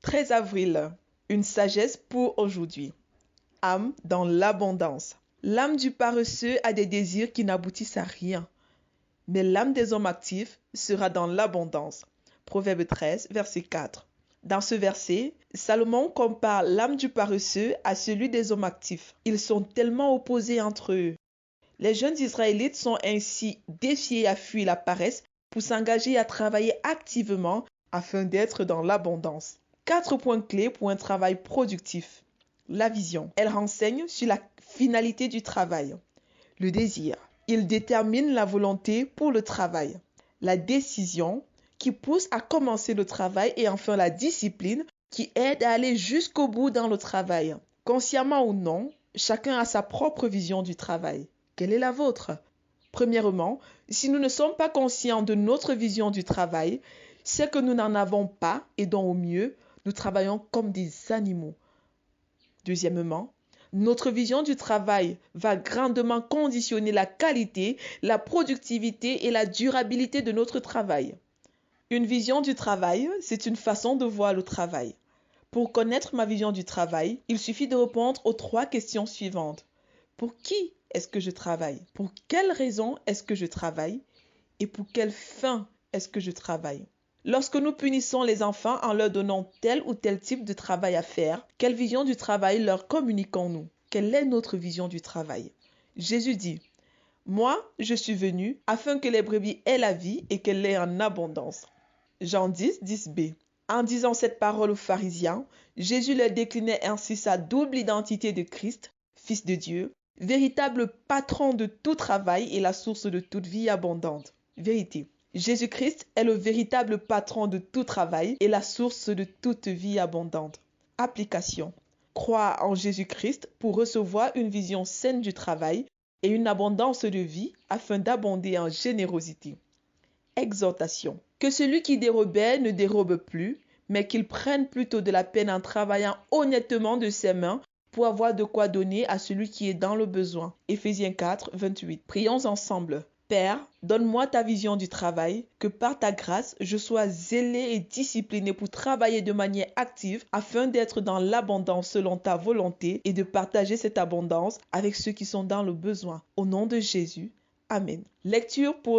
13 avril, une sagesse pour aujourd'hui. Âme dans l'abondance. L'âme du paresseux a des désirs qui n'aboutissent à rien, mais l'âme des hommes actifs sera dans l'abondance. Proverbe 13, verset 4. Dans ce verset, Salomon compare l'âme du paresseux à celui des hommes actifs. Ils sont tellement opposés entre eux. Les jeunes Israélites sont ainsi défiés à fuir la paresse pour s'engager à travailler activement afin d'être dans l'abondance. 4 points clés pour un travail productif. La vision. Elle renseigne sur la finalité du travail. Le désir. Il détermine la volonté pour le travail. La décision qui pousse à commencer le travail et enfin la discipline qui aide à aller jusqu'au bout dans le travail. Consciemment ou non, chacun a sa propre vision du travail. Quelle est la vôtre? Premièrement, si nous ne sommes pas conscients de notre vision du travail, c'est que nous n'en avons pas et dont au mieux, nous travaillons comme des animaux. Deuxièmement, notre vision du travail va grandement conditionner la qualité, la productivité et la durabilité de notre travail. Une vision du travail, c'est une façon de voir le travail. Pour connaître ma vision du travail, il suffit de répondre aux 3 questions suivantes. Pour qui est-ce que je travaille? Pour quelle raison est-ce que je travaille? Et pour quelle fin est-ce que je travaille? Lorsque nous punissons les enfants en leur donnant tel ou tel type de travail à faire, quelle vision du travail leur communiquons-nous? Quelle est notre vision du travail? Jésus dit, « Moi, je suis venu afin que les brebis aient la vie et qu'elle l'ait en abondance. » Jean 10, 10b. En disant cette parole aux pharisiens, Jésus leur déclinait ainsi sa double identité de Christ, Fils de Dieu, véritable patron de tout travail et la source de toute vie abondante. Vérité. Jésus-Christ est le véritable patron de tout travail et la source de toute vie abondante. Application. Croire en Jésus-Christ pour recevoir une vision saine du travail et une abondance de vie afin d'abonder en générosité. Exhortation. Que celui qui dérobait ne dérobe plus, mais qu'il prenne plutôt de la peine en travaillant honnêtement de ses mains pour avoir de quoi donner à celui qui est dans le besoin. Éphésiens 4, 28. Prions ensemble. Père, donne-moi ta vision du travail, que par ta grâce, je sois zélé et discipliné pour travailler de manière active afin d'être dans l'abondance selon ta volonté et de partager cette abondance avec ceux qui sont dans le besoin. Au nom de Jésus. Amen. Lecture pour